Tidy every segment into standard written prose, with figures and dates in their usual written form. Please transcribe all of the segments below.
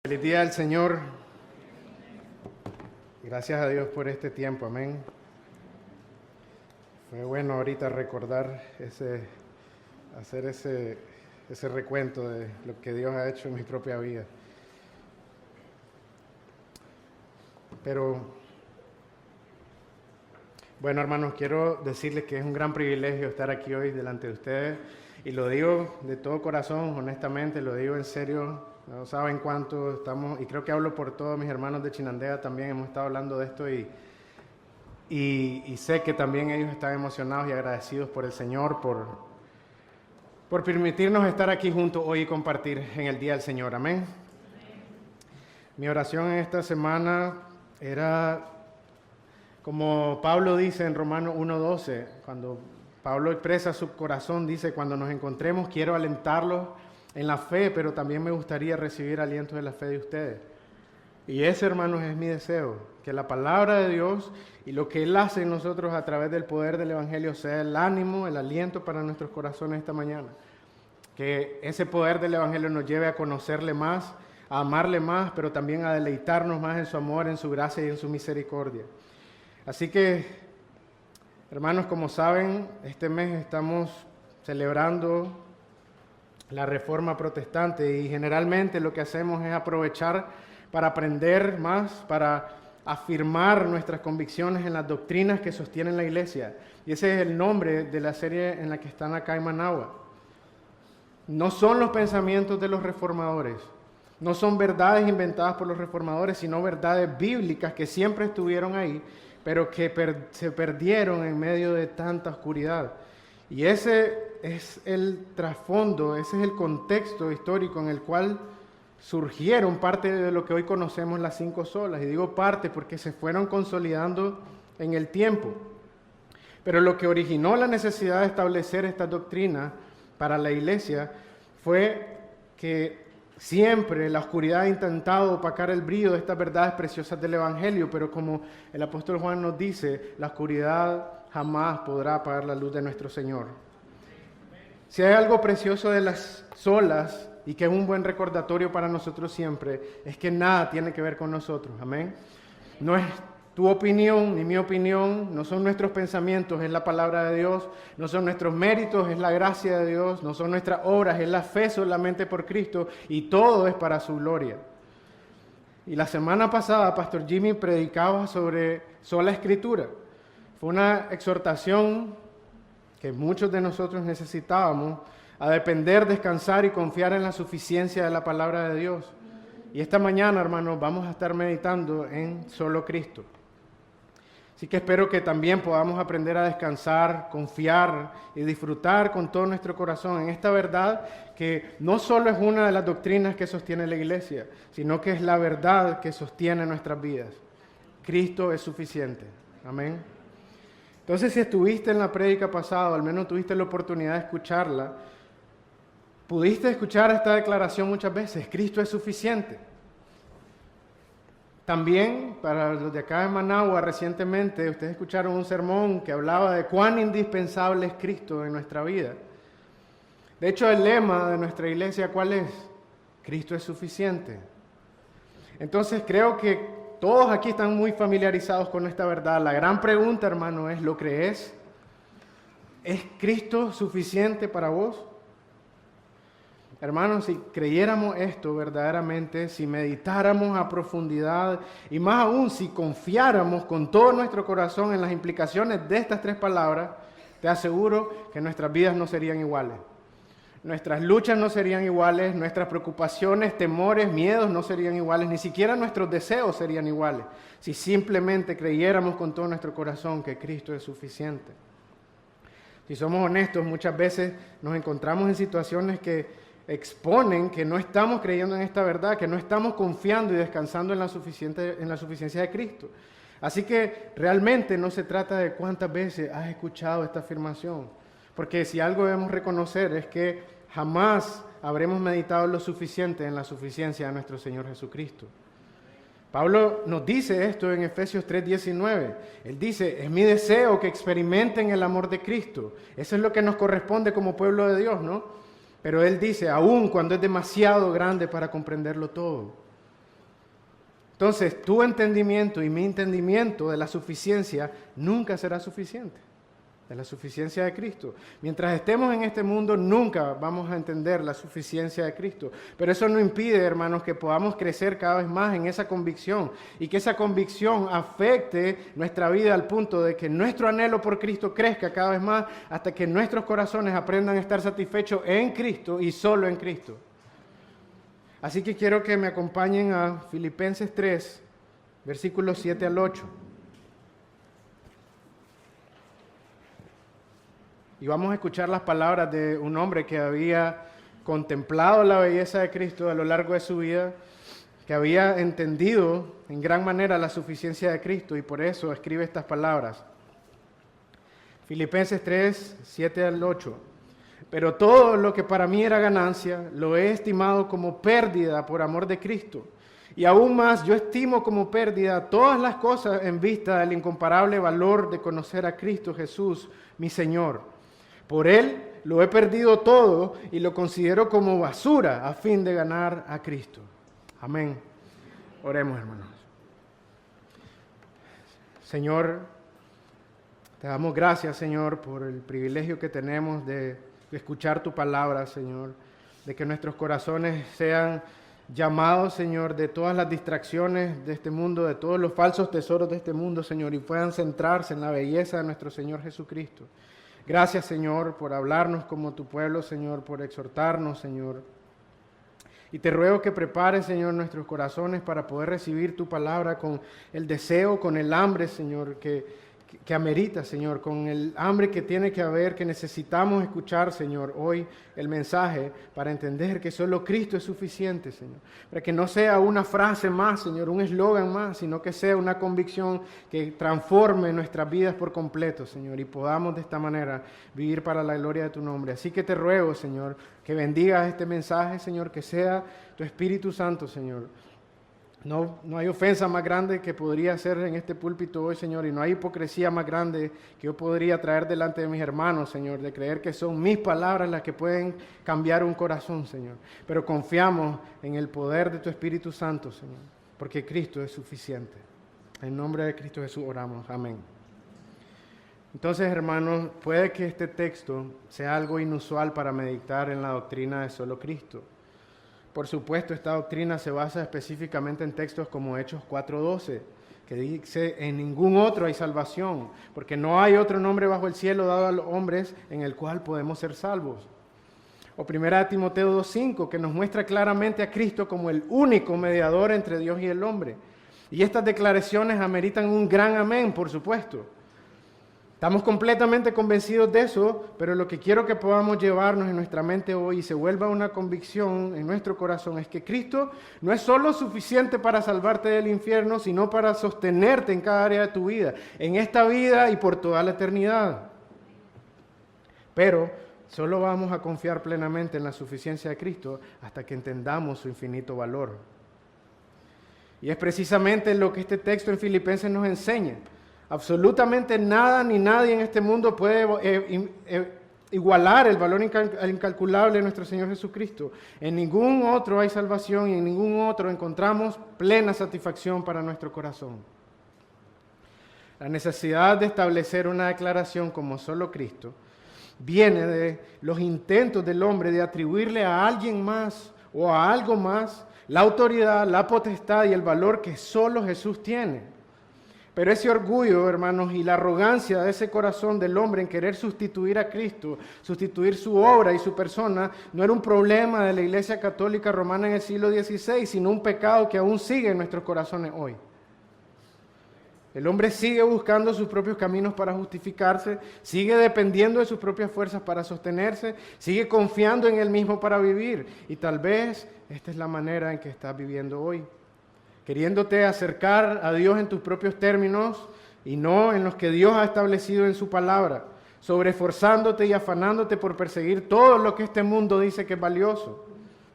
Feliz día del Señor. Gracias a Dios por este tiempo, amén. Fue bueno ahorita recordar hacer ese recuento de lo que Dios ha hecho en mi propia vida. Pero, bueno, hermanos, quiero decirles que es un gran privilegio estar aquí hoy delante de ustedes. Y lo digo de todo corazón, honestamente, lo digo en serio. No saben cuánto estamos, y creo que hablo por todos mis hermanos de Chinandega también, hemos estado hablando de esto y sé que también ellos están emocionados y agradecidos por el Señor, por permitirnos estar aquí juntos hoy y compartir en el Día del Señor. Amén. Mi oración en esta semana era, como Pablo dice en Romanos 1:12, cuando Pablo expresa su corazón, dice: cuando nos encontremos quiero alentarlos en la fe, pero también me gustaría recibir aliento de la fe de ustedes. Y ese, hermanos, es mi deseo, que la palabra de Dios y lo que Él hace en nosotros a través del poder del Evangelio sea el ánimo, el aliento para nuestros corazones esta mañana. Que ese poder del Evangelio nos lleve a conocerle más, a amarle más, pero también a deleitarnos más en su amor, en su gracia y en su misericordia. Así que, hermanos, como saben, este mes estamos celebrando la Reforma Protestante y generalmente lo que hacemos es aprovechar para aprender más, para afirmar nuestras convicciones en las doctrinas que sostienen la Iglesia. Y ese es el nombre de la serie en la que están acá en Managua. No son los pensamientos de los reformadores, no son verdades inventadas por los reformadores, sino verdades bíblicas que siempre estuvieron ahí, pero que se perdieron en medio de tanta oscuridad. Y ese es el trasfondo, ese es el contexto histórico en el cual surgieron parte de lo que hoy conocemos las 5 solas. Y digo parte porque se fueron consolidando en el tiempo. Pero lo que originó la necesidad de establecer esta doctrina para la Iglesia fue que siempre la oscuridad ha intentado opacar el brillo de estas verdades preciosas del Evangelio, pero como el apóstol Juan nos dice, la oscuridad jamás podrá apagar la luz de nuestro Señor. Si hay algo precioso de las solas y que es un buen recordatorio para nosotros siempre, es que nada tiene que ver con nosotros, amén. No es tu opinión ni mi opinión, no son nuestros pensamientos, es la palabra de Dios, no son nuestros méritos, es la gracia de Dios, no son nuestras obras, es la fe solamente por Cristo, y todo es para su gloria. Y la semana pasada Pastor Jimmy predicaba sobre sola escritura. Fue una exhortación que muchos de nosotros necesitábamos a depender, descansar y confiar en la suficiencia de la palabra de Dios. Y esta mañana, hermanos, vamos a estar meditando en solo Cristo. Así que espero que también podamos aprender a descansar, confiar y disfrutar con todo nuestro corazón en esta verdad que no solo es una de las doctrinas que sostiene la Iglesia, sino que es la verdad que sostiene nuestras vidas. Cristo es suficiente. Amén. Entonces, si estuviste en la prédica pasada, o al menos tuviste la oportunidad de escucharla, pudiste escuchar esta declaración muchas veces: Cristo es suficiente. También, para los de acá en Managua, recientemente, ustedes escucharon un sermón que hablaba de cuán indispensable es Cristo en nuestra vida. De hecho, el lema de nuestra iglesia, ¿cuál es? Cristo es suficiente. Entonces, creo que todos aquí están muy familiarizados con esta verdad. La gran pregunta, hermano, es: ¿lo crees? ¿Es Cristo suficiente para vos? Hermanos, si creyéramos esto verdaderamente, si meditáramos a profundidad y más aún si confiáramos con todo nuestro corazón en las implicaciones de estas 3 palabras, te aseguro que nuestras vidas no serían iguales. Nuestras luchas no serían iguales, nuestras preocupaciones, temores, miedos no serían iguales, ni siquiera nuestros deseos serían iguales, si simplemente creyéramos con todo nuestro corazón que Cristo es suficiente. Si somos honestos, muchas veces nos encontramos en situaciones que exponen que no estamos creyendo en esta verdad, que no estamos confiando y descansando en la suficiencia de Cristo. Así que realmente no se trata de cuántas veces has escuchado esta afirmación, porque si algo debemos reconocer es que jamás habremos meditado lo suficiente en la suficiencia de nuestro Señor Jesucristo. Pablo nos dice esto en Efesios 3:19. Él dice: es mi deseo que experimenten el amor de Cristo. Eso es lo que nos corresponde como pueblo de Dios, ¿no? Pero él dice: aún cuando es demasiado grande para comprenderlo todo. Entonces, tu entendimiento y mi entendimiento de la suficiencia nunca será suficiente, de la suficiencia de Cristo. Mientras estemos en este mundo, nunca vamos a entender la suficiencia de Cristo. Pero eso no impide, hermanos, que podamos crecer cada vez más en esa convicción y que esa convicción afecte nuestra vida al punto de que nuestro anhelo por Cristo crezca cada vez más hasta que nuestros corazones aprendan a estar satisfechos en Cristo y solo en Cristo. Así que quiero que me acompañen a Filipenses 3, versículos 7 al 8. Y vamos a escuchar las palabras de un hombre que había contemplado la belleza de Cristo a lo largo de su vida, que había entendido en gran manera la suficiencia de Cristo y por eso escribe estas palabras. Filipenses 3, 7 al 8. Pero todo lo que para mí era ganancia, lo he estimado como pérdida por amor de Cristo. Y aún más, yo estimo como pérdida todas las cosas en vista del incomparable valor de conocer a Cristo Jesús, mi Señor. Por Él lo he perdido todo y lo considero como basura a fin de ganar a Cristo. Amén. Oremos, hermanos. Señor, te damos gracias, Señor, por el privilegio que tenemos de escuchar tu palabra, Señor, de que nuestros corazones sean llamados, Señor, de todas las distracciones de este mundo, de todos los falsos tesoros de este mundo, Señor, y puedan centrarse en la belleza de nuestro Señor Jesucristo. Gracias, Señor, por hablarnos como tu pueblo, Señor, por exhortarnos, Señor. Y te ruego que prepares, Señor, nuestros corazones para poder recibir tu palabra con el deseo, con el hambre, Señor, que amerita, Señor, con el hambre que tiene que haber, que necesitamos escuchar, Señor, hoy el mensaje para entender que solo Cristo es suficiente, Señor. Para que no sea una frase más, Señor, un eslogan más, sino que sea una convicción que transforme nuestras vidas por completo, Señor, y podamos de esta manera vivir para la gloria de tu nombre. Así que te ruego, Señor, que bendigas este mensaje, Señor, que sea tu Espíritu Santo, Señor. No hay ofensa más grande que podría ser en este púlpito hoy, Señor, y no hay hipocresía más grande que yo podría traer delante de mis hermanos, Señor, de creer que son mis palabras las que pueden cambiar un corazón, Señor. Pero confiamos en el poder de tu Espíritu Santo, Señor, porque Cristo es suficiente. En nombre de Cristo Jesús oramos. Amén. Entonces, hermanos, puede que este texto sea algo inusual para meditar en la doctrina de solo Cristo. Por supuesto, esta doctrina se basa específicamente en textos como Hechos 4:12, que dice, en ningún otro hay salvación, porque no hay otro nombre bajo el cielo dado a los hombres en el cual podemos ser salvos. O 1 Timoteo 2:5, que nos muestra claramente a Cristo como el único mediador entre Dios y el hombre. Y estas declaraciones ameritan un gran amén, por supuesto. Estamos completamente convencidos de eso, pero lo que quiero que podamos llevarnos en nuestra mente hoy y se vuelva una convicción en nuestro corazón es que Cristo no es solo suficiente para salvarte del infierno, sino para sostenerte en cada área de tu vida, en esta vida y por toda la eternidad. Pero solo vamos a confiar plenamente en la suficiencia de Cristo hasta que entendamos su infinito valor. Y es precisamente lo que este texto en Filipenses nos enseña. Absolutamente nada ni nadie en este mundo puede igualar el valor incalculable de nuestro Señor Jesucristo. En ningún otro hay salvación y en ningún otro encontramos plena satisfacción para nuestro corazón. La necesidad de establecer una declaración como solo Cristo viene de los intentos del hombre de atribuirle a alguien más o a algo más la autoridad, la potestad y el valor que solo Jesús tiene. Pero ese orgullo, hermanos, y la arrogancia de ese corazón del hombre en querer sustituir a Cristo, sustituir su obra y su persona, no era un problema de la Iglesia Católica Romana en el siglo XVI, sino un pecado que aún sigue en nuestros corazones hoy. El hombre sigue buscando sus propios caminos para justificarse, sigue dependiendo de sus propias fuerzas para sostenerse, sigue confiando en él mismo para vivir. Y tal vez esta es la manera en que estás viviendo hoy. Queriéndote acercar a Dios en tus propios términos y no en los que Dios ha establecido en su palabra, sobreesforzándote y afanándote por perseguir todo lo que este mundo dice que es valioso,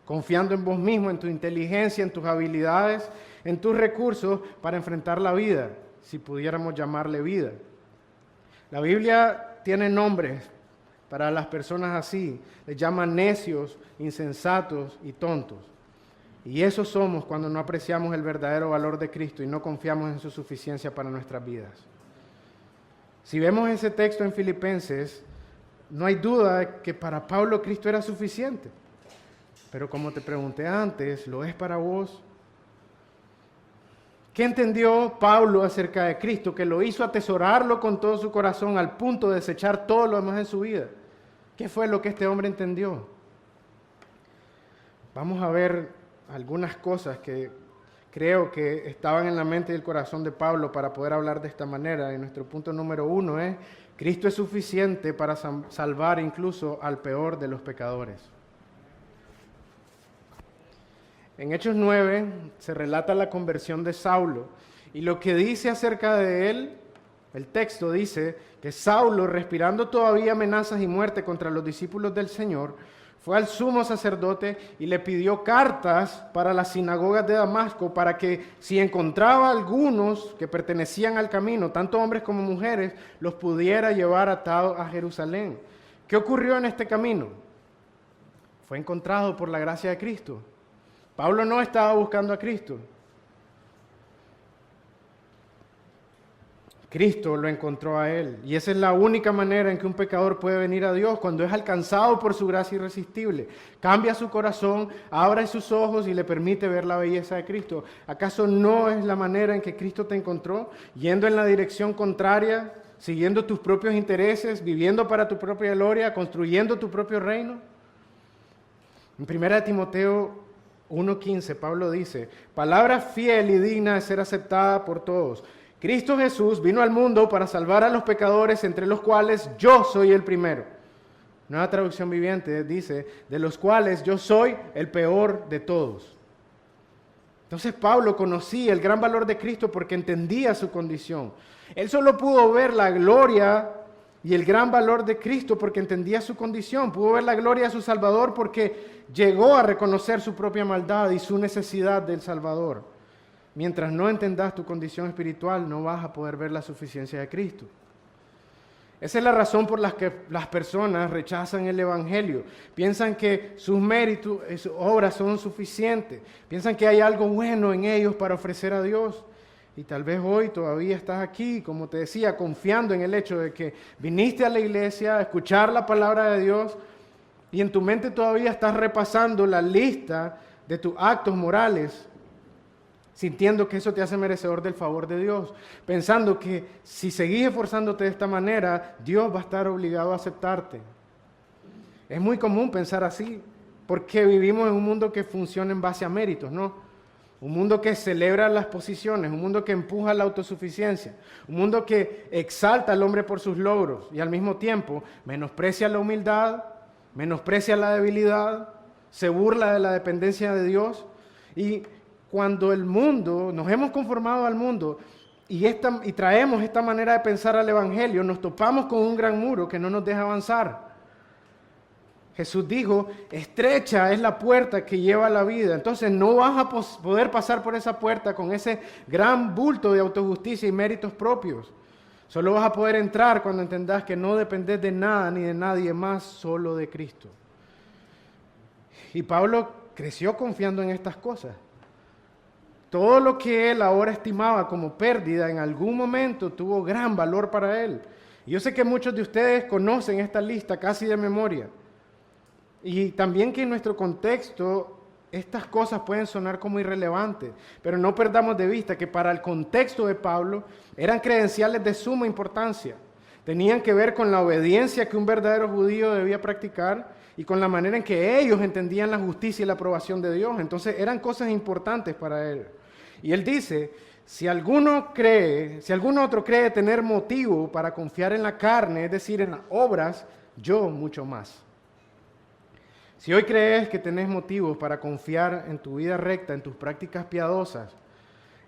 confiando en vos mismo, en tu inteligencia, en tus habilidades, en tus recursos para enfrentar la vida, si pudiéramos llamarle vida. La Biblia tiene nombres para las personas así, les llaman necios, insensatos y tontos. Y eso somos cuando no apreciamos el verdadero valor de Cristo y no confiamos en su suficiencia para nuestras vidas. Si vemos ese texto en Filipenses, no hay duda que para Pablo Cristo era suficiente. Pero como te pregunté antes, ¿lo es para vos? ¿Qué entendió Pablo acerca de Cristo que lo hizo atesorarlo con todo su corazón al punto de desechar todo lo demás en su vida? ¿Qué fue lo que este hombre entendió? Vamos a ver algunas cosas que creo que estaban en la mente y el corazón de Pablo para poder hablar de esta manera. Y nuestro punto número 1 es: Cristo es suficiente para salvar incluso al peor de los pecadores. En Hechos 9 se relata la conversión de Saulo, y lo que dice acerca de él, el texto dice que Saulo, respirando todavía amenazas y muerte contra los discípulos del Señor, fue al sumo sacerdote y le pidió cartas para las sinagogas de Damasco para que, si encontraba algunos que pertenecían al camino, tanto hombres como mujeres, los pudiera llevar atados a Jerusalén. ¿Qué ocurrió en este camino? Fue encontrado por la gracia de Cristo. Pablo no estaba buscando a Cristo. Cristo lo encontró a él. Y esa es la única manera en que un pecador puede venir a Dios, cuando es alcanzado por su gracia irresistible. Cambia su corazón, abre sus ojos y le permite ver la belleza de Cristo. ¿Acaso no es la manera en que Cristo te encontró? Yendo en la dirección contraria, siguiendo tus propios intereses, viviendo para tu propia gloria, construyendo tu propio reino. En 1 Timoteo 1:15, Pablo dice: palabra fiel y digna de ser aceptada por todos. Cristo Jesús vino al mundo para salvar a los pecadores, entre los cuales yo soy el primero. Nueva Traducción Viviente dice: de los cuales yo soy el peor de todos. Entonces Pablo conocía el gran valor de Cristo porque entendía su condición. Él solo pudo ver la gloria y el gran valor de Cristo porque entendía su condición. Pudo ver la gloria de su Salvador porque llegó a reconocer su propia maldad y su necesidad del Salvador. Mientras no entendas tu condición espiritual, no vas a poder ver la suficiencia de Cristo. Esa es la razón por la que las personas rechazan el Evangelio. Piensan que sus méritos y sus obras son suficientes. Piensan que hay algo bueno en ellos para ofrecer a Dios. Y tal vez hoy todavía estás aquí, como te decía, confiando en el hecho de que viniste a la iglesia a escuchar la palabra de Dios y en tu mente todavía estás repasando la lista de tus actos morales, sintiendo que eso te hace merecedor del favor de Dios, pensando que si seguís esforzándote de esta manera, Dios va a estar obligado a aceptarte. Es muy común pensar así, porque vivimos en un mundo que funciona en base a méritos, ¿no? Un mundo que celebra las posiciones, un mundo que empuja la autosuficiencia, un mundo que exalta al hombre por sus logros y al mismo tiempo menosprecia la humildad, menosprecia la debilidad, se burla de la dependencia de Dios. Y cuando el mundo, nos hemos conformado al mundo y traemos esta manera de pensar al Evangelio, nos topamos con un gran muro que no nos deja avanzar. Jesús dijo: estrecha es la puerta que lleva a la vida. Entonces no vas a poder pasar por esa puerta con ese gran bulto de autojusticia y méritos propios. Solo vas a poder entrar cuando entendas que no dependes de nada ni de nadie más, solo de Cristo. Y Pablo creció confiando en estas cosas. Todo lo que él ahora estimaba como pérdida, en algún momento tuvo gran valor para él. Y yo sé que muchos de ustedes conocen esta lista casi de memoria. Y también que en nuestro contexto estas cosas pueden sonar como irrelevantes, pero no perdamos de vista que para el contexto de Pablo eran credenciales de suma importancia. Tenían que ver con la obediencia que un verdadero judío debía practicar y con la manera en que ellos entendían la justicia y la aprobación de Dios. Entonces eran cosas importantes para él. Y él dice: si alguno otro cree tener motivo para confiar en la carne, es decir, en las obras, yo mucho más. Si hoy crees que tenés motivos para confiar en tu vida recta, en tus prácticas piadosas,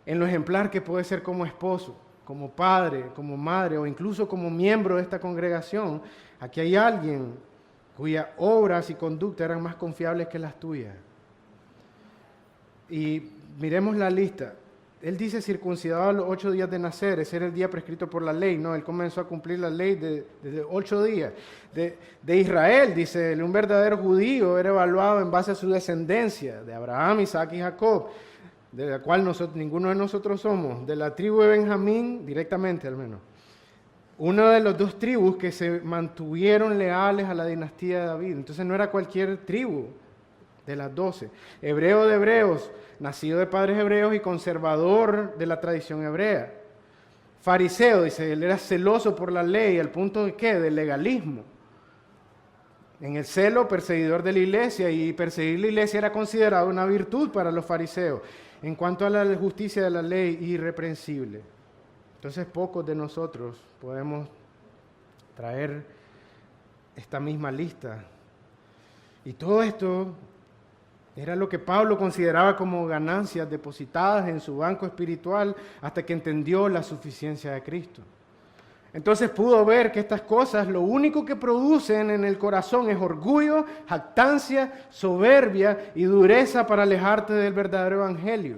en lo ejemplar que puedes ser como esposo, como padre, como madre o incluso como miembro de esta congregación, aquí hay alguien cuyas obras y conducta eran más confiables que las tuyas. Y miremos la lista. él dice circuncidado a los 8 días de nacer, ese era el día prescrito por la ley, no, él comenzó a cumplir la ley desde 8 días. De Israel, dice, un verdadero judío era evaluado en base a su descendencia, de Abraham, Isaac y Jacob, de la cual ninguno de nosotros somos, de la tribu de Benjamín, directamente al menos. Una de las 2 tribus que se mantuvieron leales a la dinastía de David, entonces no era cualquier tribu de las 12. Hebreo de hebreos, nacido de padres hebreos y conservador de la tradición hebrea. Fariseo, dice, él era celoso por la ley, al punto de ¿qué? Del legalismo. En el celo, perseguidor de la iglesia, y perseguir la iglesia era considerado una virtud para los fariseos. En cuanto a la justicia de la ley, irreprensible. Entonces pocos de nosotros podemos traer esta misma lista. Y todo esto era lo que Pablo consideraba como ganancias depositadas en su banco espiritual hasta que entendió la suficiencia de Cristo. Entonces pudo ver que estas cosas lo único que producen en el corazón es orgullo, jactancia, soberbia y dureza para alejarte del verdadero evangelio.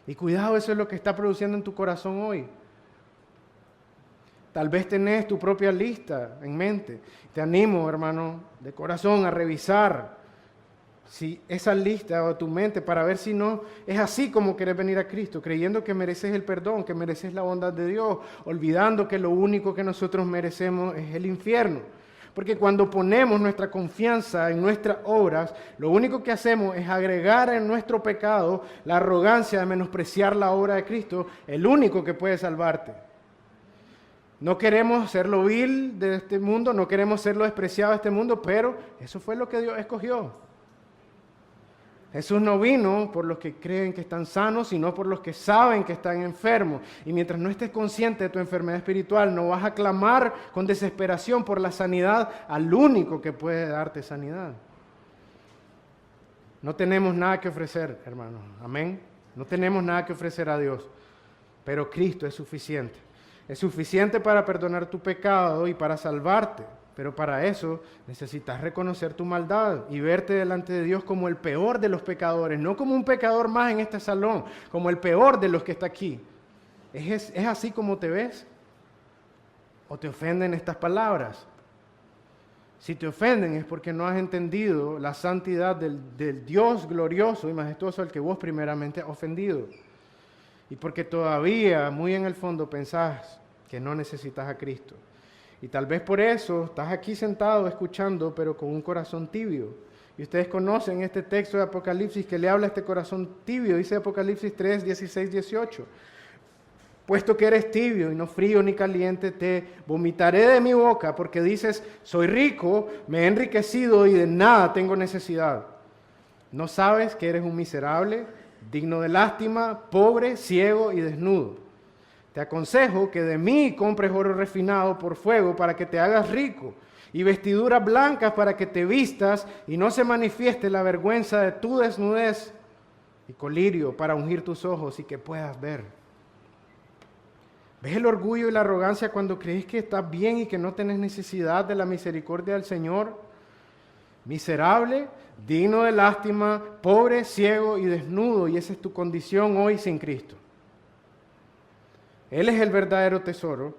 Y cuidado, eso es lo que está produciendo en tu corazón hoy. Tal vez tenés tu propia lista en mente. Te animo, hermano, de corazón a revisar si esa lista o tu mente para ver si no es así como querés venir a Cristo, creyendo que mereces el perdón, que mereces la bondad de Dios, olvidando que lo único que nosotros merecemos es el infierno. Porque cuando ponemos nuestra confianza en nuestras obras, lo único que hacemos es agregar en nuestro pecado la arrogancia de menospreciar la obra de Cristo, el único que puede salvarte. No queremos ser lo vil de este mundo, no queremos ser lo despreciado de este mundo, pero eso fue lo que Dios escogió. Jesús no vino por los que creen que están sanos, sino por los que saben que están enfermos. Y mientras no estés consciente de tu enfermedad espiritual, no vas a clamar con desesperación por la sanidad al único que puede darte sanidad. No tenemos nada que ofrecer, hermanos. Amén. No tenemos nada que ofrecer a Dios, pero Cristo es suficiente. Es suficiente para perdonar tu pecado y para salvarte. Pero para eso necesitas reconocer tu maldad y verte delante de Dios como el peor de los pecadores, no como un pecador más en este salón, como el peor de los que está aquí. ¿Es así como te ves? ¿O te ofenden estas palabras? Si te ofenden es porque no has entendido la santidad del Dios glorioso y majestuoso al que vos primeramente has ofendido. Y porque todavía muy en el fondo pensás que no necesitas a Cristo. Y tal vez por eso estás aquí sentado escuchando, pero con un corazón tibio. Y ustedes conocen este texto de Apocalipsis que le habla a este corazón tibio. Dice Apocalipsis 3, 16, 18. Puesto que eres tibio y no frío ni caliente, te vomitaré de mi boca, porque dices, soy rico, me he enriquecido y de nada tengo necesidad. ¿No sabes que eres un miserable, digno de lástima, pobre, ciego y desnudo? Te aconsejo que de mí compres oro refinado por fuego para que te hagas rico y vestiduras blancas para que te vistas y no se manifieste la vergüenza de tu desnudez y colirio para ungir tus ojos y que puedas ver. ¿Ves el orgullo y la arrogancia cuando crees que estás bien y que no tienes necesidad de la misericordia del Señor? Miserable, digno de lástima, pobre, ciego y desnudo, y esa es tu condición hoy sin Cristo. Él es el verdadero tesoro.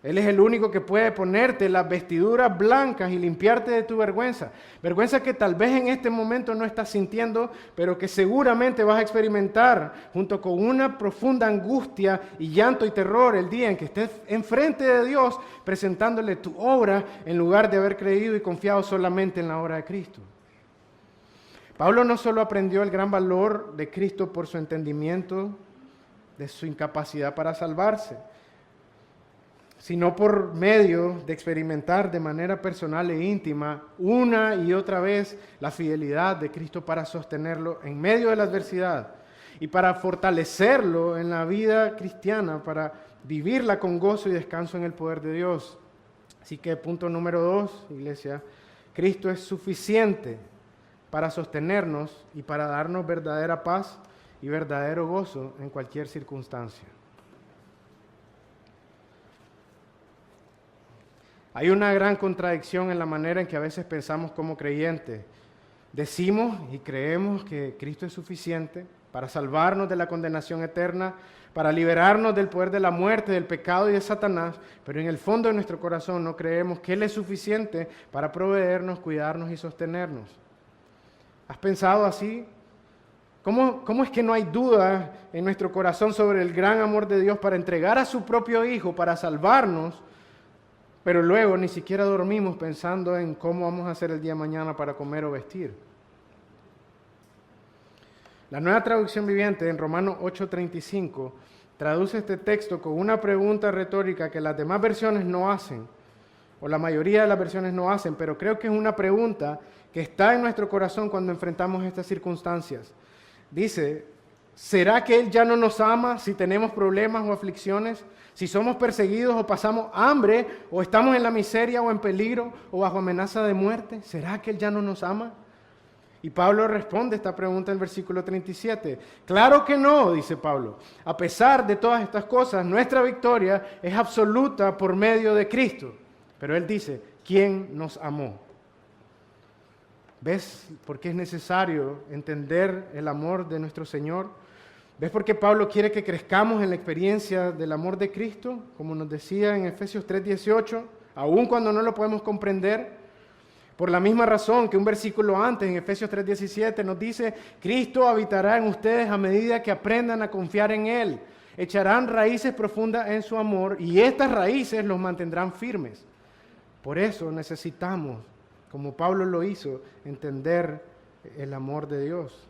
Él es el único que puede ponerte las vestiduras blancas y limpiarte de tu vergüenza. Vergüenza que tal vez en este momento no estás sintiendo, pero que seguramente vas a experimentar junto con una profunda angustia y llanto y terror el día en que estés enfrente de Dios presentándole tu obra en lugar de haber creído y confiado solamente en la obra de Cristo. Pablo no solo aprendió el gran valor de Cristo por su entendimiento de su incapacidad para salvarse, sino por medio de experimentar de manera personal e íntima una y otra vez la fidelidad de Cristo para sostenerlo en medio de la adversidad y para fortalecerlo en la vida cristiana, para vivirla con gozo y descanso en el poder de Dios. Así que punto número 2, iglesia, Cristo es suficiente para sostenernos y para darnos verdadera paz y verdadero gozo en cualquier circunstancia. Hay una gran contradicción en la manera en que a veces pensamos como creyentes. Decimos y creemos que Cristo es suficiente, para salvarnos de la condenación eterna, para liberarnos del poder de la muerte, del pecado y de Satanás, pero en el fondo de nuestro corazón no creemos que Él es suficiente para proveernos, cuidarnos y sostenernos. ¿Has pensado así? ¿Cómo es que no hay duda en nuestro corazón sobre el gran amor de Dios para entregar a su propio Hijo para salvarnos, pero luego ni siquiera dormimos pensando en cómo vamos a hacer el día de mañana para comer o vestir? La Nueva Traducción Viviente en Romanos 8:35 traduce este texto con una pregunta retórica que las demás versiones no hacen, o la mayoría de las versiones no hacen, pero creo que es una pregunta que está en nuestro corazón cuando enfrentamos estas circunstancias. Dice, ¿será que Él ya no nos ama si tenemos problemas o aflicciones? Si somos perseguidos o pasamos hambre, o estamos en la miseria o en peligro o bajo amenaza de muerte, ¿será que Él ya no nos ama? Y Pablo responde esta pregunta en el versículo 37. Claro que no, dice Pablo. A pesar de todas estas cosas, nuestra victoria es absoluta por medio de Cristo. Pero él dice, ¿quién nos amó? ¿Ves por qué es necesario entender el amor de nuestro Señor? ¿Ves por qué Pablo quiere que crezcamos en la experiencia del amor de Cristo? Como nos decía en Efesios 3:18, aun cuando no lo podemos comprender. Por la misma razón que un versículo antes, en Efesios 3:17, nos dice, Cristo habitará en ustedes a medida que aprendan a confiar en Él. Echarán raíces profundas en su amor y estas raíces los mantendrán firmes. Por eso necesitamos, como Pablo lo hizo, entender el amor de Dios.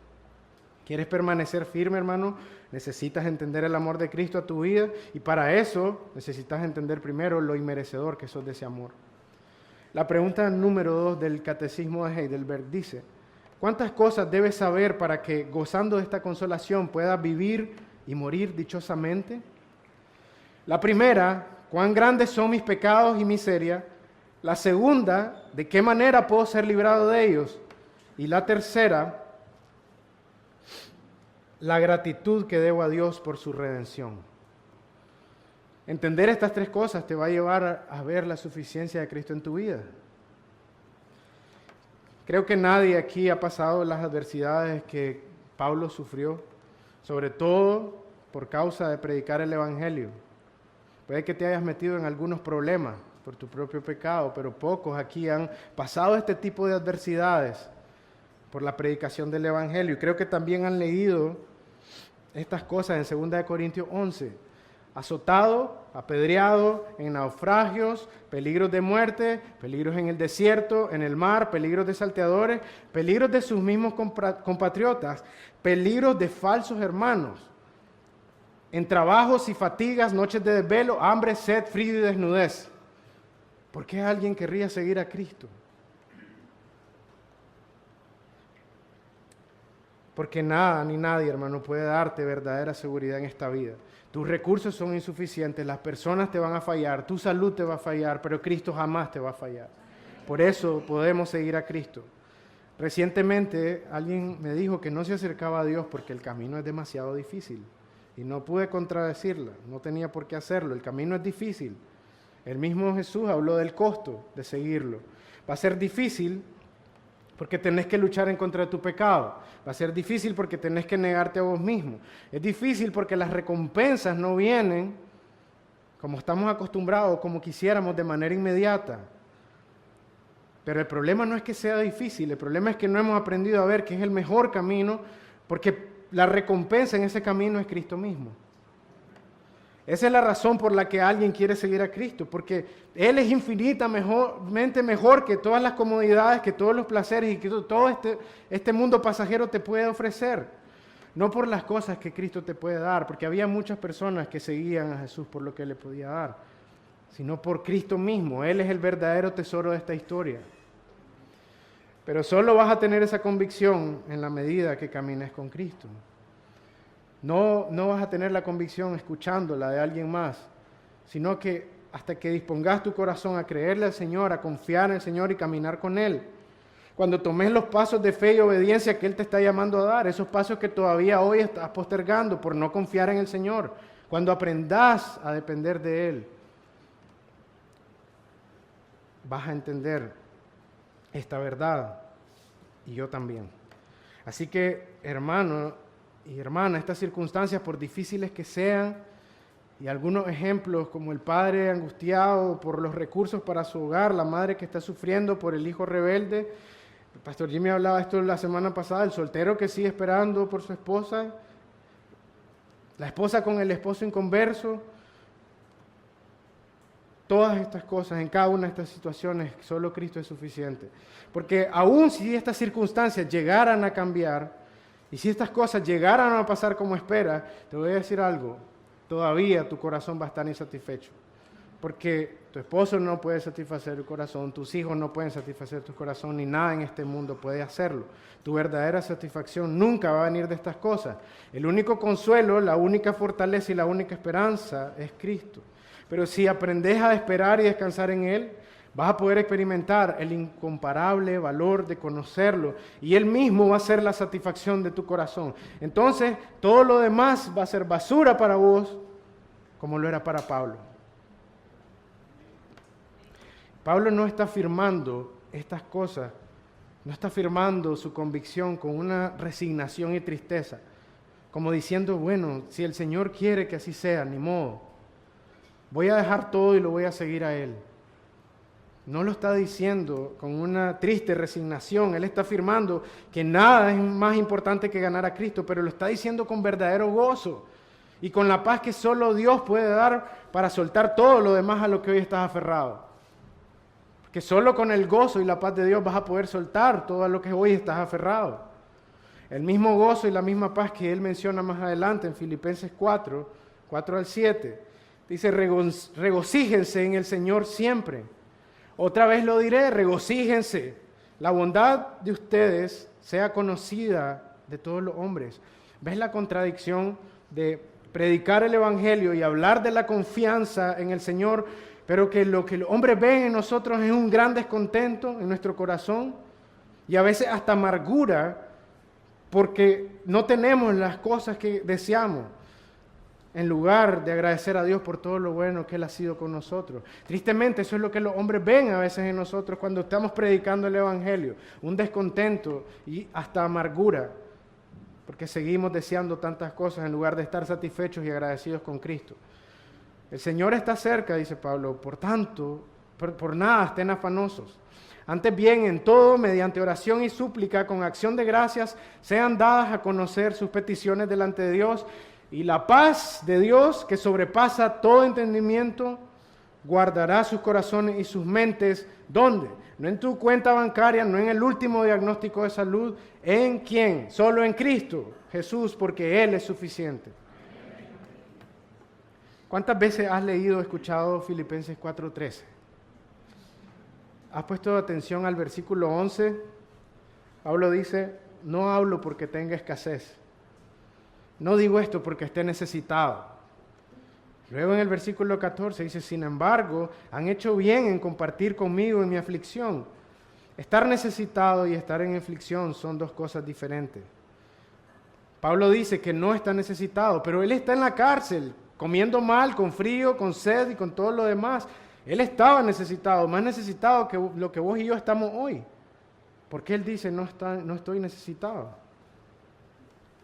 ¿Quieres permanecer firme, hermano? Necesitas entender el amor de Cristo a tu vida y para eso necesitas entender primero lo inmerecedor que sos de ese amor. La pregunta número 2 del Catecismo de Heidelberg dice, ¿cuántas cosas debes saber para que, gozando de esta consolación, puedas vivir y morir dichosamente? La primera, ¿cuán grandes son mis pecados y miseria? La segunda, ¿de qué manera puedo ser librado de ellos? Y la tercera, la gratitud que debo a Dios por su redención. Entender estas tres cosas te va a llevar a ver la suficiencia de Cristo en tu vida. Creo que nadie aquí ha pasado las adversidades que Pablo sufrió, sobre todo por causa de predicar el Evangelio. Puede que te hayas metido en algunos problemas por tu propio pecado, pero pocos aquí han pasado este tipo de adversidades por la predicación del Evangelio. Y creo que también han leído estas cosas en 2 Corintios 11. Azotado, apedreado, en naufragios, peligros de muerte, peligros en el desierto, en el mar, peligros de salteadores, peligros de sus mismos compatriotas, peligros de falsos hermanos, en trabajos y fatigas, noches de desvelo, hambre, sed, frío y desnudez. ¿Por qué alguien querría seguir a Cristo? Porque nada ni nadie, hermano, puede darte verdadera seguridad en esta vida. Tus recursos son insuficientes, las personas te van a fallar, tu salud te va a fallar, pero Cristo jamás te va a fallar. Por eso podemos seguir a Cristo. Recientemente alguien me dijo que no se acercaba a Dios porque el camino es demasiado difícil. Y no pude contradecirla, no tenía por qué hacerlo, el camino es difícil. El mismo Jesús habló del costo de seguirlo. Va a ser difícil porque tenés que luchar en contra de tu pecado. Va a ser difícil porque tenés que negarte a vos mismo. Es difícil porque las recompensas no vienen como estamos acostumbrados, como quisiéramos, de manera inmediata. Pero el problema no es que sea difícil, el problema es que no hemos aprendido a ver que es el mejor camino, porque la recompensa en ese camino es Cristo mismo. Esa es la razón por la que alguien quiere seguir a Cristo, porque Él es infinitamente mejor que todas las comodidades, que todos los placeres y que todo este mundo pasajero te puede ofrecer. No por las cosas que Cristo te puede dar, porque había muchas personas que seguían a Jesús por lo que Él le podía dar, sino por Cristo mismo. Él es el verdadero tesoro de esta historia. Pero solo vas a tener esa convicción en la medida que camines con Cristo. No vas a tener la convicción escuchándola de alguien más, sino que hasta que dispongas tu corazón a creerle al Señor, a confiar en el Señor y caminar con Él. Cuando tomes los pasos de fe y obediencia que Él te está llamando a dar, esos pasos que todavía hoy estás postergando por no confiar en el Señor, cuando aprendas a depender de Él, vas a entender esta verdad, y yo también. Así que, hermano, Y hermana, estas circunstancias, por difíciles que sean, y algunos ejemplos como el padre angustiado por los recursos para su hogar, la madre que está sufriendo por el hijo rebelde. El pastor Jimmy hablaba de esto la semana pasada, el soltero que sigue esperando por su esposa, la esposa con el esposo inconverso. Todas estas cosas, en cada una de estas situaciones, solo Cristo es suficiente. Porque aun si estas circunstancias llegaran a cambiar, y si estas cosas llegaran a pasar como espera, te voy a decir algo, todavía tu corazón va a estar insatisfecho. Porque tu esposo no puede satisfacer tu corazón, tus hijos no pueden satisfacer tu corazón, ni nada en este mundo puede hacerlo. Tu verdadera satisfacción nunca va a venir de estas cosas. El único consuelo, la única fortaleza y la única esperanza es Cristo. Pero si aprendes a esperar y descansar en Él, vas a poder experimentar el incomparable valor de conocerlo y Él mismo va a ser la satisfacción de tu corazón. Entonces, todo lo demás va a ser basura para vos, como lo era para Pablo. Pablo no está afirmando estas cosas, no está afirmando su convicción con una resignación y tristeza, como diciendo, bueno, si el Señor quiere que así sea, ni modo, voy a dejar todo y lo voy a seguir a Él. No lo está diciendo con una triste resignación, Él está afirmando que nada es más importante que ganar a Cristo, pero lo está diciendo con verdadero gozo y con la paz que solo Dios puede dar para soltar todo lo demás a lo que hoy estás aferrado. Que solo con el gozo y la paz de Dios vas a poder soltar todo a lo que hoy estás aferrado. El mismo gozo y la misma paz que Él menciona más adelante en Filipenses 4 al 7. Dice, regocíjense en el Señor siempre. Otra vez lo diré, regocíjense. La bondad de ustedes sea conocida de todos los hombres. ¿Ves la contradicción de predicar el Evangelio y hablar de la confianza en el Señor, pero que lo que los hombres ven en nosotros es un gran descontento en nuestro corazón y a veces hasta amargura porque no tenemos las cosas que deseamos, en lugar de agradecer a Dios por todo lo bueno que Él ha sido con nosotros? Tristemente, eso es lo que los hombres ven a veces en nosotros cuando estamos predicando el Evangelio, un descontento y hasta amargura, porque seguimos deseando tantas cosas en lugar de estar satisfechos y agradecidos con Cristo. El Señor está cerca, dice Pablo, por tanto, por nada estén afanosos. Antes bien, en todo, mediante oración y súplica, con acción de gracias, sean dadas a conocer sus peticiones delante de Dios, y la paz de Dios, que sobrepasa todo entendimiento, guardará sus corazones y sus mentes. ¿Dónde? No en tu cuenta bancaria, no en el último diagnóstico de salud. ¿En quién? Solo en Cristo Jesús, porque Él es suficiente. ¿Cuántas veces has leído o escuchado Filipenses 4:13? ¿Has puesto atención al versículo 11? Pablo dice, no hablo porque tenga escasez. No digo esto porque esté necesitado. Luego en el versículo 14 dice, sin embargo, han hecho bien en compartir conmigo en mi aflicción. Estar necesitado y estar en aflicción son dos cosas diferentes. Pablo dice que no está necesitado, pero él está en la cárcel, comiendo mal, con frío, con sed y con todo lo demás. Él estaba necesitado, más necesitado que lo que vos y yo estamos hoy. Porque él dice, no estoy necesitado.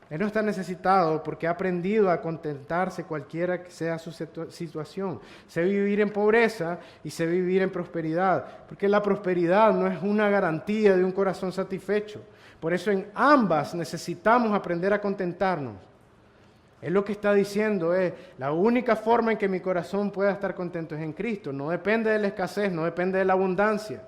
Él no está necesitado porque ha aprendido a contentarse cualquiera que sea su situación. Sé vivir en pobreza y sé vivir en prosperidad, porque la prosperidad no es una garantía de un corazón satisfecho. Por eso en ambas necesitamos aprender a contentarnos. Él lo que está diciendo es, la única forma en que mi corazón pueda estar contento es en Cristo. No depende de la escasez, no depende de la abundancia.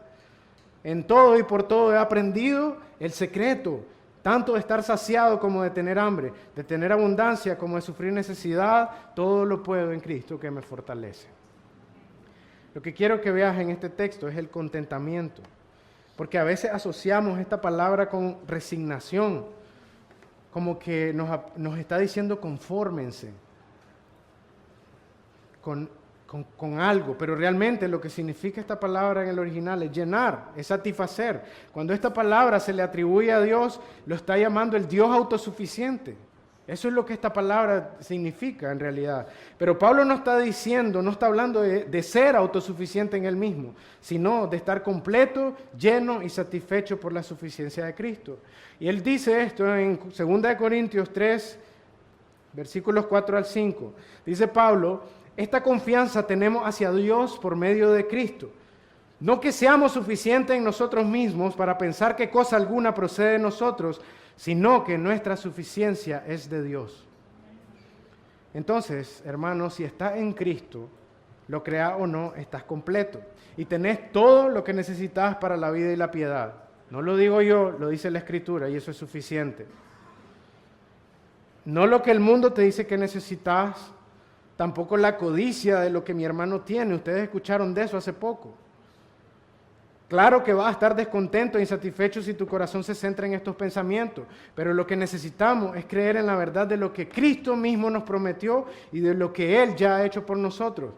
En todo y por todo he aprendido el secreto, tanto de estar saciado como de tener hambre, de tener abundancia como de sufrir necesidad, todo lo puedo en Cristo que me fortalece. Lo que quiero que veas en este texto es el contentamiento, porque a veces asociamos esta palabra con resignación, como que nos está diciendo confórmense con algo, pero realmente lo que significa esta palabra en el original es llenar, es satisfacer. Cuando esta palabra se le atribuye a Dios, lo está llamando el Dios autosuficiente. Eso es lo que esta palabra significa en realidad. Pero Pablo no está diciendo, no está hablando de ser autosuficiente en él mismo, sino de estar completo, lleno y satisfecho por la suficiencia de Cristo. Y él dice esto en 2 Corintios 3, versículos 4 al 5. Dice Pablo, esta confianza tenemos hacia Dios por medio de Cristo. No que seamos suficientes en nosotros mismos para pensar que cosa alguna procede de nosotros, sino que nuestra suficiencia es de Dios. Entonces, hermanos, si estás en Cristo, lo creas o no, estás completo. Y tenés todo lo que necesitas para la vida y la piedad. No lo digo yo, lo dice la Escritura, y eso es suficiente. No lo que el mundo te dice que necesitas, tampoco la codicia de lo que mi hermano tiene. Ustedes escucharon de eso hace poco. Claro que vas a estar descontento e insatisfecho si tu corazón se centra en estos pensamientos, pero lo que necesitamos es creer en la verdad de lo que Cristo mismo nos prometió y de lo que Él ya ha hecho por nosotros.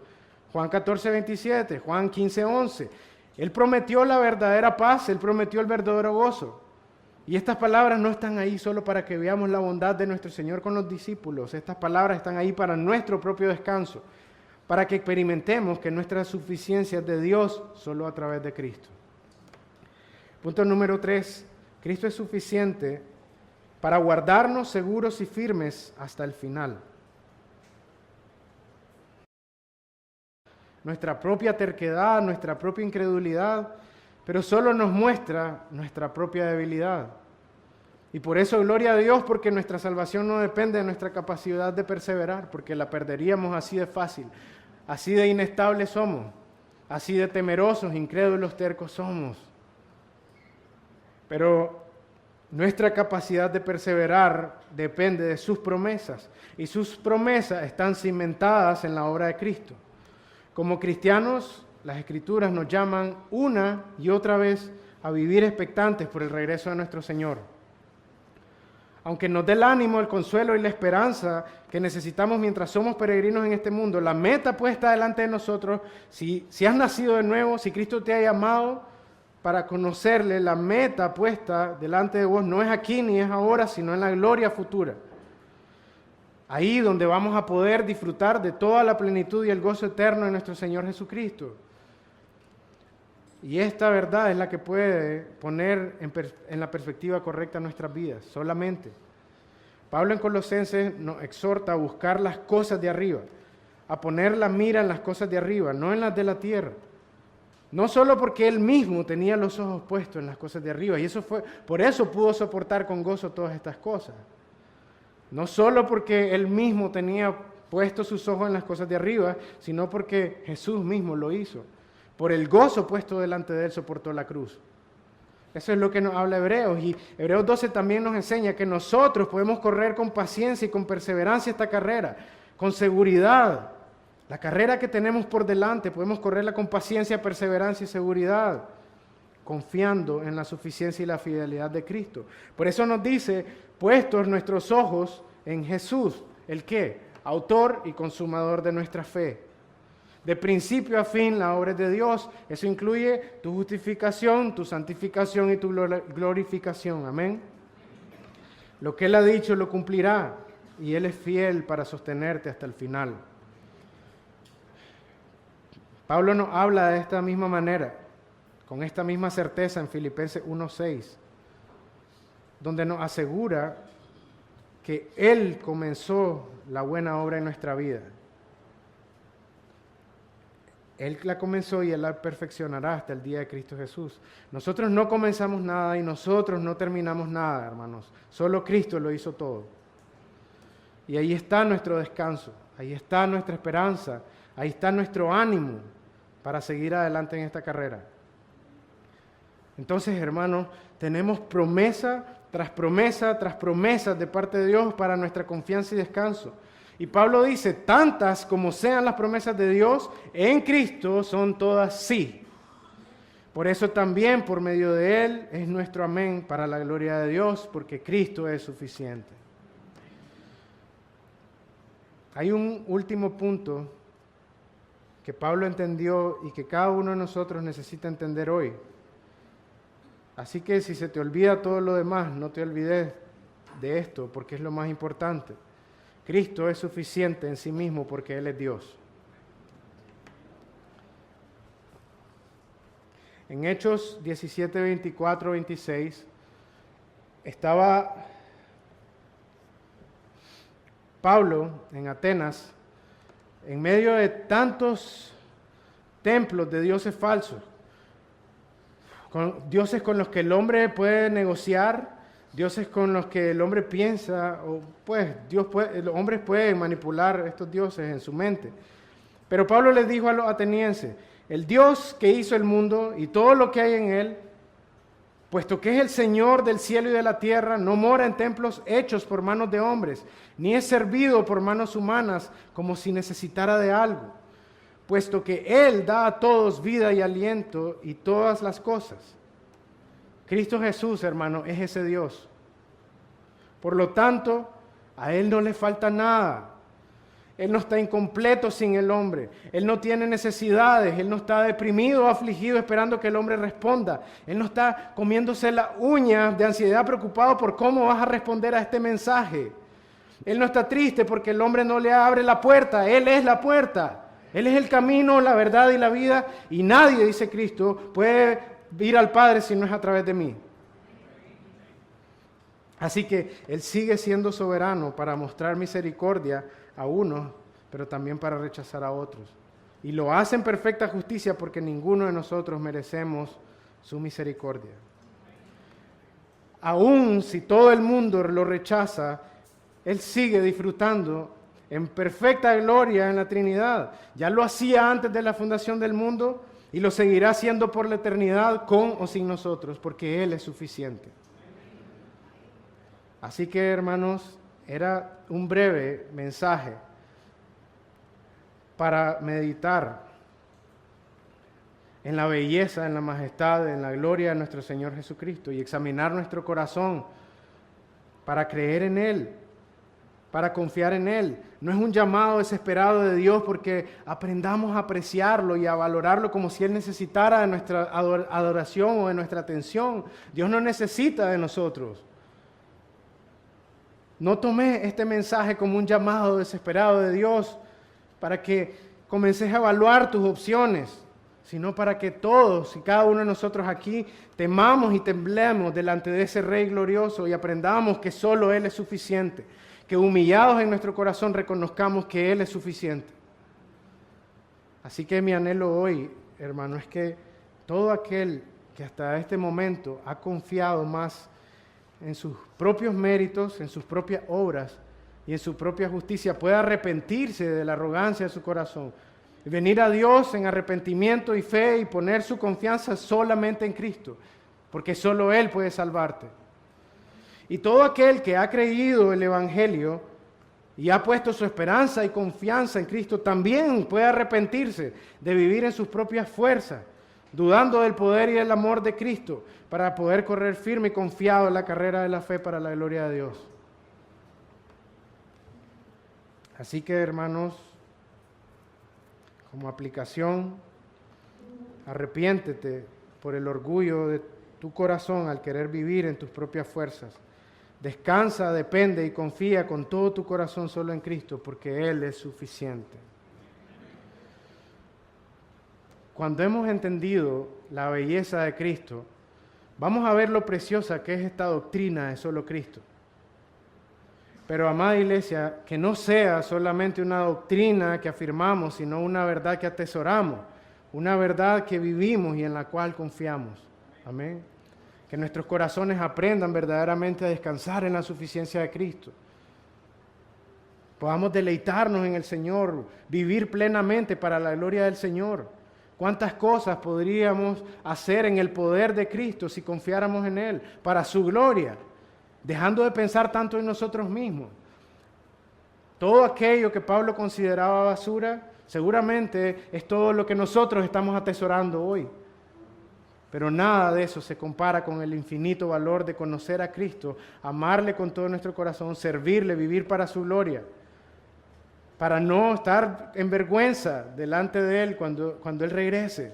Juan 14, 27, Juan 15, 11. Él prometió la verdadera paz, Él prometió el verdadero gozo. Y estas palabras no están ahí solo para que veamos la bondad de nuestro Señor con los discípulos. Estas palabras están ahí para nuestro propio descanso, para que experimentemos que nuestra suficiencia es de Dios solo a través de Cristo. Punto número 3. Cristo es suficiente para guardarnos seguros y firmes hasta el final. Nuestra propia terquedad, nuestra propia incredulidad, pero solo nos muestra nuestra propia debilidad. Y por eso gloria a Dios, porque nuestra salvación no depende de nuestra capacidad de perseverar, porque la perderíamos así de fácil, así de inestables somos, así de temerosos, incrédulos, tercos somos. Pero nuestra capacidad de perseverar depende de sus promesas, y sus promesas están cimentadas en la obra de Cristo. Como cristianos, las Escrituras nos llaman una y otra vez a vivir expectantes por el regreso de nuestro Señor. Aunque nos dé el ánimo, el consuelo y la esperanza que necesitamos mientras somos peregrinos en este mundo, la meta puesta delante de nosotros, si has nacido de nuevo, si Cristo te ha llamado para conocerle, la meta puesta delante de vos no es aquí ni es ahora, sino en la gloria futura. Ahí donde vamos a poder disfrutar de toda la plenitud y el gozo eterno de nuestro Señor Jesucristo. Y esta verdad es la que puede poner en la perspectiva correcta nuestras vidas, solamente. Pablo en Colosenses nos exhorta a buscar las cosas de arriba, a poner la mira en las cosas de arriba, no en las de la tierra. No solo porque él mismo tenía los ojos puestos en las cosas de arriba, y por eso pudo soportar con gozo todas estas cosas. No solo porque él mismo tenía puestos sus ojos en las cosas de arriba, sino porque Jesús mismo lo hizo. Por el gozo puesto delante de él soportó la cruz. Eso es lo que nos habla Hebreos, y Hebreos 12 también nos enseña que nosotros podemos correr con paciencia y con perseverancia esta carrera, con seguridad. La carrera que tenemos por delante podemos correrla con paciencia, perseverancia y seguridad, confiando en la suficiencia y la fidelidad de Cristo. Por eso nos dice, puestos nuestros ojos en Jesús, ¿el qué? Autor y consumador de nuestra fe. De principio a fin la obra es de Dios. Eso incluye tu justificación, tu santificación y tu glorificación. Amén. Lo que Él ha dicho lo cumplirá, y Él es fiel para sostenerte hasta el final. Pablo nos habla de esta misma manera, con esta misma certeza en Filipenses 1:6, donde nos asegura que Él comenzó la buena obra en nuestra vida. Él la comenzó y Él la perfeccionará hasta el día de Cristo Jesús. Nosotros no comenzamos nada y nosotros no terminamos nada, hermanos. Solo Cristo lo hizo todo. Y ahí está nuestro descanso, ahí está nuestra esperanza, ahí está nuestro ánimo para seguir adelante en esta carrera. Entonces, hermanos, tenemos promesa tras promesa tras promesa de parte de Dios para nuestra confianza y descanso. Y Pablo dice, tantas como sean las promesas de Dios, en Cristo son todas sí. Por eso también por medio de Él es nuestro amén para la gloria de Dios, porque Cristo es suficiente. Hay un último punto que Pablo entendió y que cada uno de nosotros necesita entender hoy. Así que si se te olvida todo lo demás, no te olvides de esto, porque es lo más importante. Cristo es suficiente en sí mismo porque Él es Dios. En Hechos 17, 24, 26, estaba Pablo en Atenas, en medio de tantos templos de dioses falsos, con dioses con los que el hombre puede negociar, dioses con los que el hombre piensa, o pues los hombres pueden manipular estos dioses en su mente. Pero Pablo les dijo a los atenienses: el Dios que hizo el mundo y todo lo que hay en él, puesto que es el Señor del cielo y de la tierra, no mora en templos hechos por manos de hombres, ni es servido por manos humanas como si necesitara de algo, puesto que Él da a todos vida y aliento y todas las cosas. Cristo Jesús, hermano, es ese Dios. Por lo tanto, a Él no le falta nada. Él no está incompleto sin el hombre. Él no tiene necesidades. Él no está deprimido o afligido esperando que el hombre responda. Él no está comiéndose las uñas de ansiedad preocupado por cómo vas a responder a este mensaje. Él no está triste porque el hombre no le abre la puerta. Él es la puerta. Él es el camino, la verdad y la vida. Y nadie, dice Cristo, puede ir al Padre si no es a través de mí. Así que Él sigue siendo soberano para mostrar misericordia a unos, pero también para rechazar a otros. Y lo hace en perfecta justicia porque ninguno de nosotros merecemos su misericordia. Aún si todo el mundo lo rechaza, Él sigue disfrutando en perfecta gloria en la Trinidad. Ya lo hacía antes de la fundación del mundo y lo seguirá haciendo por la eternidad con o sin nosotros, porque Él es suficiente. Así que, hermanos, era un breve mensaje para meditar en la belleza, en la majestad, en la gloria de nuestro Señor Jesucristo y examinar nuestro corazón para creer en Él, para confiar en Él. No es un llamado desesperado de Dios porque aprendamos a apreciarlo y a valorarlo como si Él necesitara de nuestra adoración o de nuestra atención. Dios no necesita de nosotros. No tomé este mensaje como un llamado desesperado de Dios para que comences a evaluar tus opciones, sino para que todos y cada uno de nosotros aquí temamos y temblemos delante de ese Rey glorioso y aprendamos que solo Él es suficiente, que humillados en nuestro corazón reconozcamos que Él es suficiente. Así que mi anhelo hoy, hermano, es que todo aquel que hasta este momento ha confiado más en sus propios méritos, en sus propias obras y en su propia justicia, pueda arrepentirse de la arrogancia de su corazón y venir a Dios en arrepentimiento y fe y poner su confianza solamente en Cristo, porque solo Él puede salvarte. Y todo aquel que ha creído el Evangelio y ha puesto su esperanza y confianza en Cristo también puede arrepentirse de vivir en sus propias fuerzas, dudando del poder y el amor de Cristo, para poder correr firme y confiado en la carrera de la fe para la gloria de Dios. Así que, hermanos, como aplicación, arrepiéntete por el orgullo de tu corazón al querer vivir en tus propias fuerzas. Descansa, depende y confía con todo tu corazón solo en Cristo, porque Él es suficiente. Cuando hemos entendido la belleza de Cristo, vamos a ver lo preciosa que es esta doctrina de solo Cristo. Pero, amada iglesia, que no sea solamente una doctrina que afirmamos, sino una verdad que atesoramos, una verdad que vivimos y en la cual confiamos. Amén. Que nuestros corazones aprendan verdaderamente a descansar en la suficiencia de Cristo. Podamos deleitarnos en el Señor, vivir plenamente para la gloria del Señor. ¿Cuántas cosas podríamos hacer en el poder de Cristo si confiáramos en Él para su gloria, dejando de pensar tanto en nosotros mismos? Todo aquello que Pablo consideraba basura, seguramente es todo lo que nosotros estamos atesorando hoy. Pero nada de eso se compara con el infinito valor de conocer a Cristo, amarle con todo nuestro corazón, servirle, vivir para su gloria, para no estar en vergüenza delante de Él cuando Él regrese,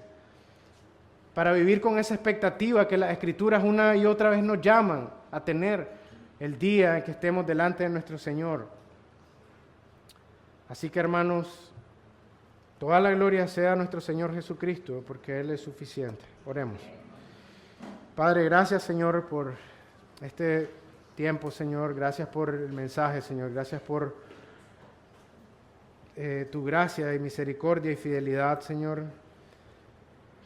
para vivir con esa expectativa que las Escrituras una y otra vez nos llaman a tener el día en que estemos delante de nuestro Señor. Así que, hermanos, toda la gloria sea a nuestro Señor Jesucristo, porque Él es suficiente. Oremos. Padre, gracias, Señor, por este tiempo, Señor. Gracias por el mensaje, Señor. Gracias por tu gracia y misericordia y fidelidad, Señor.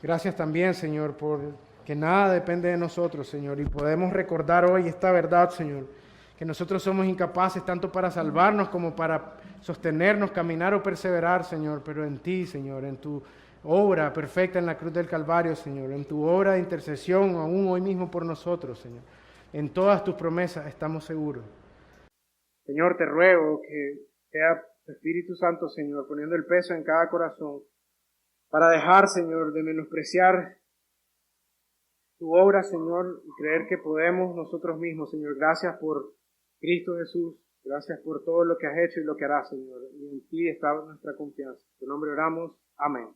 Gracias también, Señor, por que nada depende de nosotros, Señor. Y podemos recordar hoy esta verdad, Señor, que nosotros somos incapaces tanto para salvarnos como para sostenernos, caminar o perseverar, Señor, pero en ti, Señor, en tu obra perfecta en la cruz del Calvario, Señor, en tu obra de intercesión aún hoy mismo por nosotros, Señor. En todas tus promesas estamos seguros. Señor, te ruego que sea tu Espíritu Santo, Señor, poniendo el peso en cada corazón para dejar, Señor, de menospreciar tu obra, Señor, y creer que podemos nosotros mismos, Señor. Gracias por Cristo Jesús. Gracias por todo lo que has hecho y lo que harás, Señor. Y en ti está nuestra confianza. En tu nombre oramos. Amén.